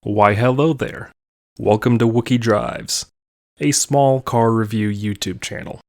Why hello there. Welcome to Wookie Drives, a small car review YouTube channel.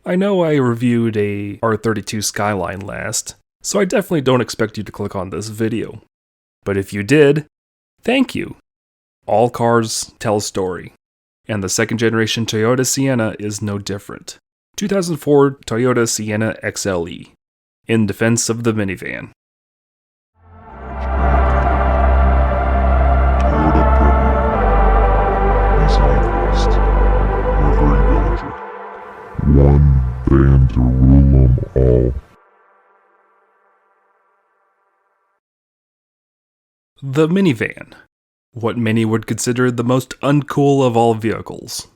I know I reviewed a R32 Skyline last, so I definitely don't expect you to click on this video. But if you did, thank you. All cars tell a story, and the second generation Toyota Sienna is no different. 2004 Toyota Sienna XLE, in defense of the minivan. One van to rule them all. The minivan. What many would consider the most uncool of all vehicles.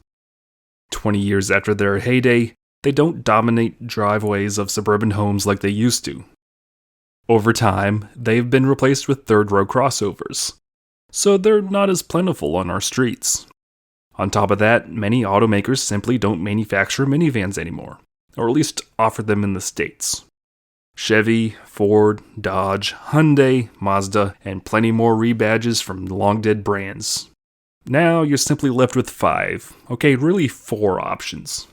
20 years after their heyday, they don't dominate driveways of suburban homes like they used to. Over time, they've been replaced with third-row crossovers, so they're not as plentiful on our streets. On top of that, many automakers simply don't manufacture minivans anymore, or at least offer them in the States. Chevy, Ford, Dodge, Hyundai, Mazda, and plenty more rebadges from long-dead brands. Now you're simply left with 4 options.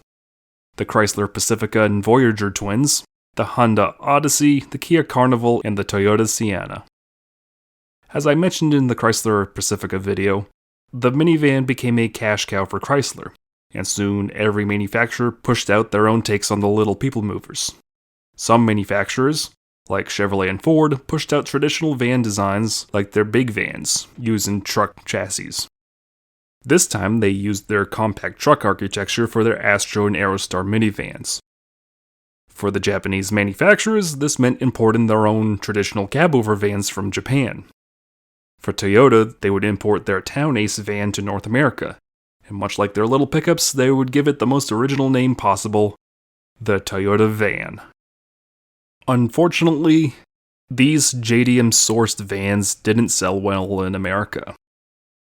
The Chrysler Pacifica and Voyager twins, the Honda Odyssey, the Kia Carnival, and the Toyota Sienna. As I mentioned in the Chrysler Pacifica video, the minivan became a cash cow for Chrysler, and soon every manufacturer pushed out their own takes on the little people movers. Some manufacturers, like Chevrolet and Ford, pushed out traditional van designs like their big vans, using truck chassis. This time they used their compact truck architecture for their Astro and Aerostar minivans. For the Japanese manufacturers, this meant importing their own traditional cab-over vans from Japan. For Toyota, they would import their Town Ace van to North America, and much like their little pickups, they would give it the most original name possible, the Toyota van. Unfortunately, these JDM-sourced vans didn't sell well in America.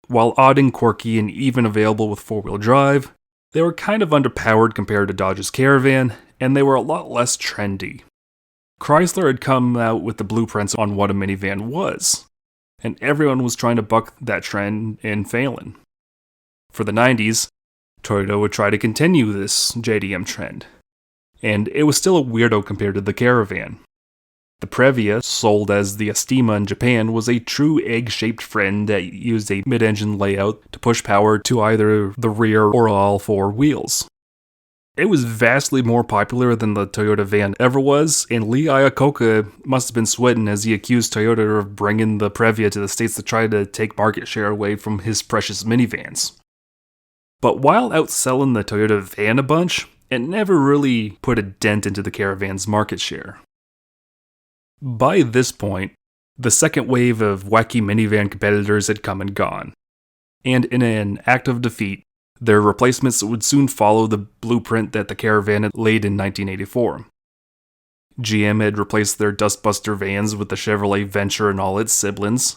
While odd and quirky and even available with four-wheel drive, they were kind of underpowered compared to Dodge's Caravan, and they were a lot less trendy. Chrysler had come out with the blueprints on what a minivan was, and everyone was trying to buck that trend and failing. For the 90s, Toyota would try to continue this JDM trend, and it was still a weirdo compared to the Caravan. The Previa, sold as the Estima in Japan, was a true egg-shaped friend that used a mid-engine layout to push power to either the rear or all four wheels. It was vastly more popular than the Toyota van ever was, and Lee Iacocca must have been sweating as he accused Toyota of bringing the Previa to the States to try to take market share away from his precious minivans. But while outselling the Toyota van a bunch, it never really put a dent into the Caravan's market share. By this point, the second wave of wacky minivan competitors had come and gone, and in an act of defeat, their replacements would soon follow the blueprint that the Caravan had laid in 1984. GM had replaced their Dustbuster vans with the Chevrolet Venture and all its siblings.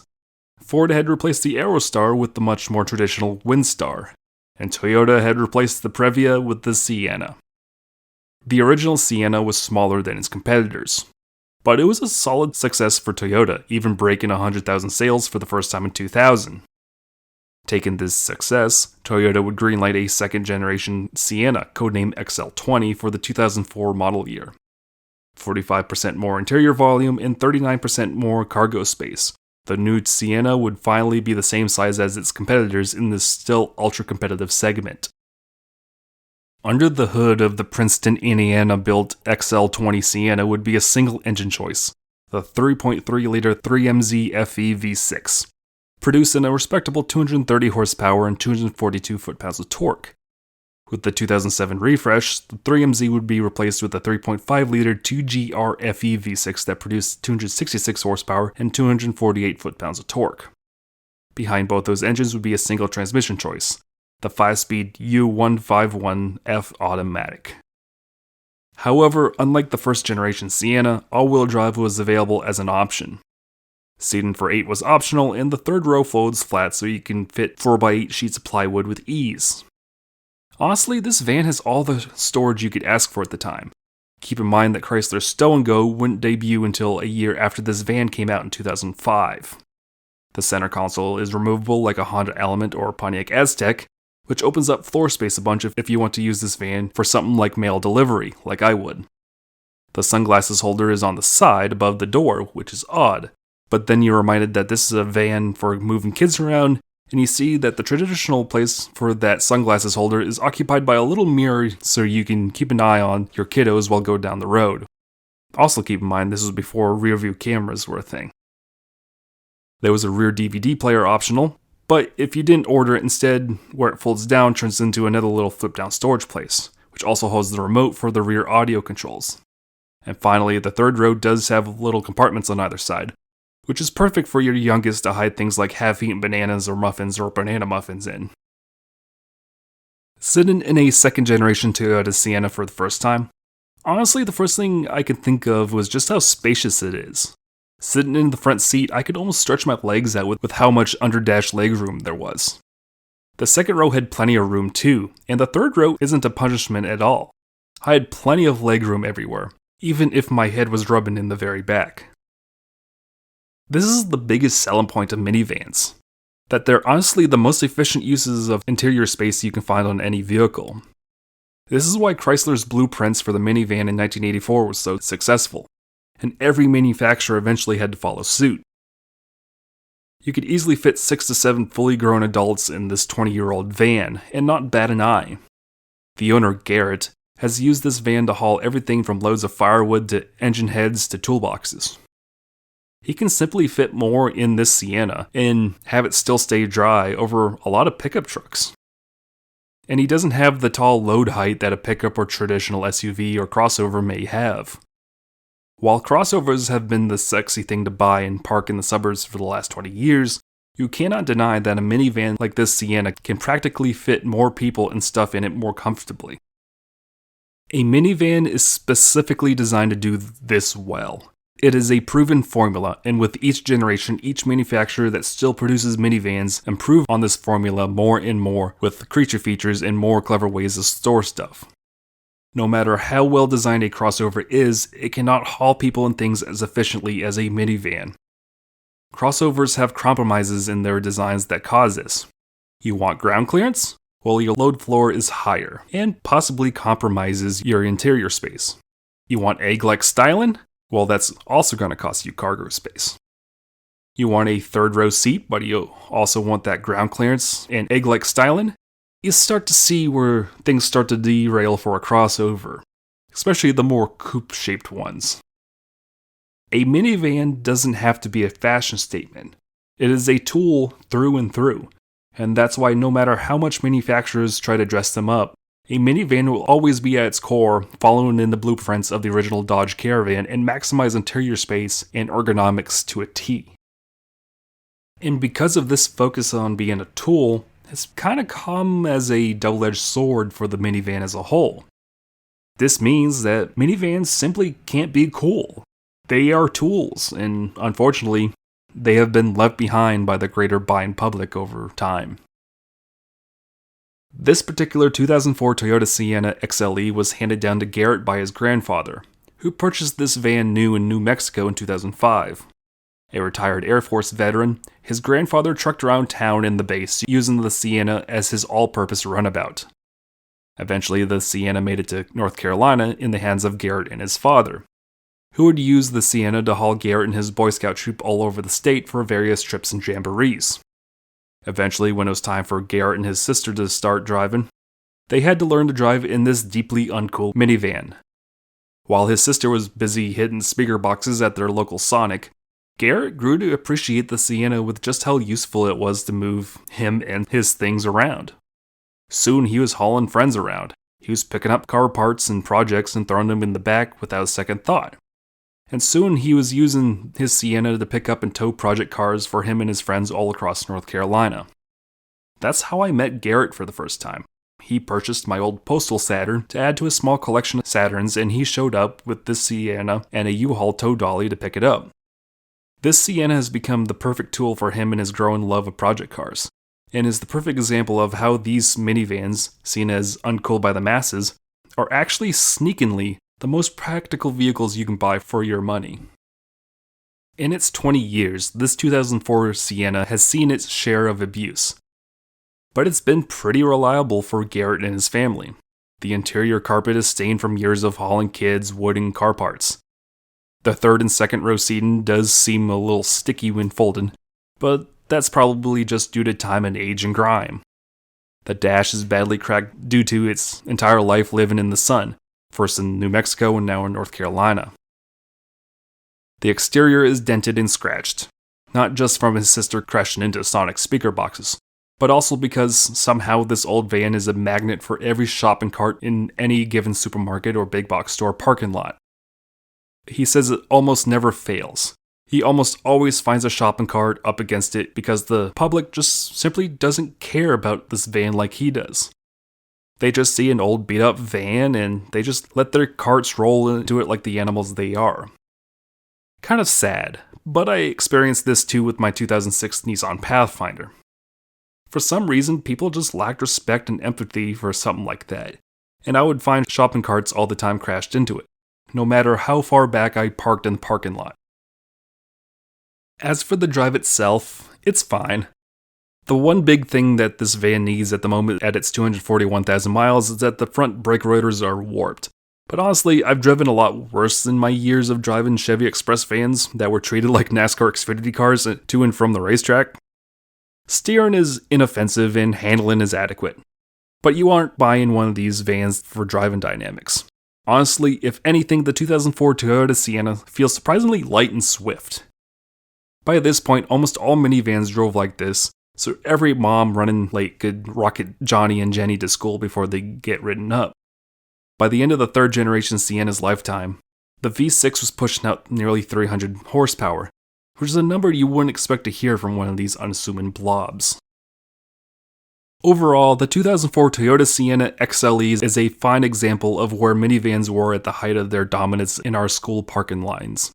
Ford had replaced the Aerostar with the much more traditional Windstar, and Toyota had replaced the Previa with the Sienna. The original Sienna was smaller than its competitors, but it was a solid success for Toyota, even breaking 100,000 sales for the first time in 2000. Taking this success, Toyota would greenlight a second-generation Sienna, codenamed XL20, for the 2004 model year. 45% more interior volume and 39% more cargo space. The new Sienna would finally be the same size as its competitors in this still ultra-competitive segment. Under the hood of the Princeton, Indiana-built XL20 Sienna would be a single-engine choice, the 3.3-liter 3MZ FE V6. Producing a respectable 230 horsepower and 242 foot-pounds of torque. With the 2007 refresh, the 3MZ would be replaced with a 3.5-liter 2GR FE V6 that produced 266 horsepower and 248 foot-pounds of torque. Behind both those engines would be a single transmission choice, the 5-speed U151F automatic. However, unlike the first-generation Sienna, all-wheel drive was available as an option. Seating for 8 was optional, and the third row folds flat so you can fit 4x8 sheets of plywood with ease. Honestly, this van has all the storage you could ask for at the time. Keep in mind that Chrysler's Stow & Go wouldn't debut until a year after this van came out in 2005. The center console is removable like a Honda Element or Pontiac Aztek, which opens up floor space a bunch if you want to use this van for something like mail delivery, like I would. The sunglasses holder is on the side above the door, which is odd, but then you're reminded that this is a van for moving kids around, and you see that the traditional place for that sunglasses holder is occupied by a little mirror so you can keep an eye on your kiddos while going down the road. Also keep in mind this was before rear view cameras were a thing. There was a rear DVD player optional, but if you didn't order it instead, where it folds down turns into another little flip down storage place, which also holds the remote for the rear audio controls. And finally, the third row does have little compartments on either side, which is perfect for your youngest to hide things like half-eaten bananas or muffins or banana muffins in. Sitting in a second-generation Toyota Sienna for the first time, honestly the first thing I could think of was just how spacious it is. Sitting in the front seat, I could almost stretch my legs out with how much under-dash legroom there was. The second row had plenty of room too, and the third row isn't a punishment at all. I had plenty of legroom everywhere, even if my head was rubbing in the very back. This is the biggest selling point of minivans, that they're honestly the most efficient uses of interior space you can find on any vehicle. This is why Chrysler's blueprints for the minivan in 1984 was so successful, and every manufacturer eventually had to follow suit. You could easily fit 6 to 7 fully grown adults in this 20-year-old van, and not bat an eye. The owner, Garrett, has used this van to haul everything from loads of firewood to engine heads to toolboxes. He can simply fit more in this Sienna and have it still stay dry over a lot of pickup trucks. And he doesn't have the tall load height that a pickup or traditional SUV or crossover may have. While crossovers have been the sexy thing to buy and park in the suburbs for the last 20 years, you cannot deny that a minivan like this Sienna can practically fit more people and stuff in it more comfortably. A minivan is specifically designed to do this well. It is a proven formula, and with each generation, each manufacturer that still produces minivans improve on this formula more and more with creature features and more clever ways to store stuff. No matter how well designed a crossover is, it cannot haul people and things as efficiently as a minivan. Crossovers have compromises in their designs that cause this. You want ground clearance? Well, your load floor is higher, and possibly compromises your interior space. You want egg-like styling? Well, that's also going to cost you cargo space. You want a third row seat, but you also want that ground clearance and egg-like styling? You start to see where things start to derail for a crossover, especially the more coupe-shaped ones. A minivan doesn't have to be a fashion statement. It is a tool through and through, and that's why no matter how much manufacturers try to dress them up, a minivan will always be at its core following in the blueprints of the original Dodge Caravan and maximize interior space and ergonomics to a T. And because of this focus on being a tool, it's kind of come as a double-edged sword for the minivan as a whole. This means that minivans simply can't be cool. They are tools, and unfortunately, they have been left behind by the greater buying public over time. This particular 2004 Toyota Sienna XLE was handed down to Garrett by his grandfather, who purchased this van new in New Mexico in 2005. A retired Air Force veteran, his grandfather trucked around town in the base using the Sienna as his all-purpose runabout. Eventually, the Sienna made it to North Carolina in the hands of Garrett and his father, who would use the Sienna to haul Garrett and his Boy Scout troop all over the state for various trips and jamborees. Eventually, when it was time for Garrett and his sister to start driving, they had to learn to drive in this deeply uncool minivan. While his sister was busy hitting speaker boxes at their local Sonic, Garrett grew to appreciate the Sienna with just how useful it was to move him and his things around. Soon he was hauling friends around. He was picking up car parts and projects and throwing them in the back without a second thought. And soon he was using his Sienna to pick up and tow project cars for him and his friends all across North Carolina. That's how I met Garrett for the first time. He purchased my old postal Saturn to add to his small collection of Saturns, and he showed up with this Sienna and a U-Haul tow dolly to pick it up. This Sienna has become the perfect tool for him and his growing love of project cars, and is the perfect example of how these minivans, seen as uncool by the masses, are actually sneakingly the most practical vehicles you can buy for your money. In its 20 years, this 2004 Sienna has seen its share of abuse. But it's been pretty reliable for Garrett and his family. The interior carpet is stained from years of hauling kids, wood, and car parts. The third and second row seating does seem a little sticky when folded, but that's probably just due to time and age and grime. The dash is badly cracked due to its entire life living in the sun, first in New Mexico and now in North Carolina. The exterior is dented and scratched, not just from his sister crashing into Sonic speaker boxes, but also because somehow this old van is a magnet for every shopping cart in any given supermarket or big box store parking lot. He says it almost never fails. He almost always finds a shopping cart up against it because the public just simply doesn't care about this van like he does. They just see an old beat up van and they just let their carts roll into it like the animals they are. Kind of sad, but I experienced this too with my 2006 Nissan Pathfinder. For some reason, people just lacked respect and empathy for something like that, and I would find shopping carts all the time crashed into it, no matter how far back I parked in the parking lot. As for the drive itself, it's fine. The one big thing that this van needs at the moment at its 241,000 miles is that the front brake rotors are warped. But honestly, I've driven a lot worse in my years of driving Chevy Express vans that were treated like NASCAR Xfinity cars to and from the racetrack. Steering is inoffensive and handling is adequate. But you aren't buying one of these vans for driving dynamics. Honestly, if anything, the 2004 Toyota Sienna feels surprisingly light and swift. By this point, almost all minivans drove like this, so every mom running late could rocket Johnny and Jenny to school before they get ridden up. By the end of the third generation Sienna's lifetime, the V6 was pushing out nearly 300 horsepower, which is a number you wouldn't expect to hear from one of these unassuming blobs. Overall, the 2004 Toyota Sienna XLE is a fine example of where minivans were at the height of their dominance in our school parking lines.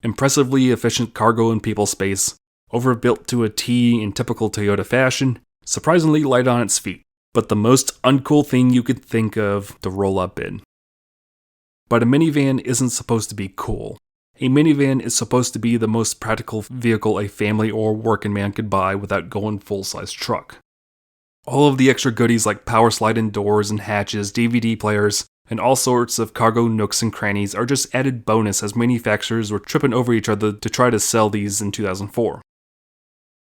Impressively efficient cargo and people space, overbuilt to a T in typical Toyota fashion, surprisingly light on its feet, but the most uncool thing you could think of to roll up in. But a minivan isn't supposed to be cool. A minivan is supposed to be the most practical vehicle a family or working man could buy without going full-size truck. All of the extra goodies like power sliding doors and hatches, DVD players, and all sorts of cargo nooks and crannies are just added bonus as manufacturers were tripping over each other to try to sell these in 2004.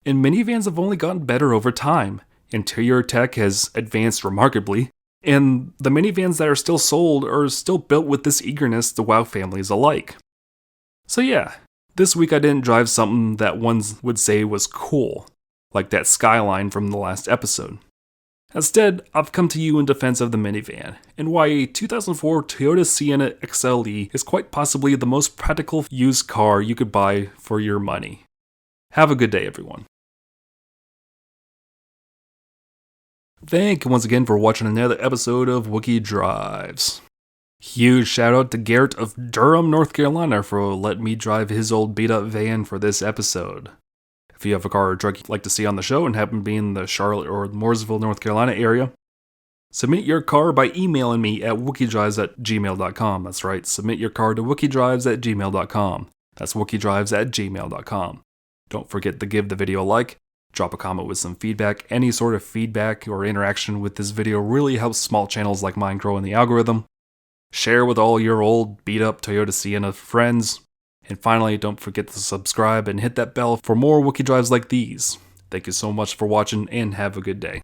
And minivans have only gotten better over time. Interior tech has advanced remarkably, and the minivans that are still sold are still built with this eagerness to wow families alike. So yeah, this week I didn't drive something that one would say was cool, like that Skyline from the last episode. Instead, I've come to you in defense of the minivan, and why a 2004 Toyota Sienna XLE is quite possibly the most practical used car you could buy for your money. Have a good day, everyone. Thank you once again for watching another episode of Wookie Drives. Huge shout out to Garrett of Durham, North Carolina for letting me drive his old beat up van for this episode. If you have a car or truck you'd like to see on the show and happen to be in the Charlotte or Mooresville, North Carolina area, submit your car by emailing me at wookiedrives@gmail.com. That's right, submit your car to wookiedrives@gmail.com. That's wookiedrives@gmail.com. Don't forget to give the video a like, drop a comment with some feedback. Any sort of feedback or interaction with this video really helps small channels like mine grow in the algorithm. Share with all your old beat up Toyota Sienna friends. And finally, don't forget to subscribe and hit that bell for more Wookie Drives like these. Thank you so much for watching and have a good day.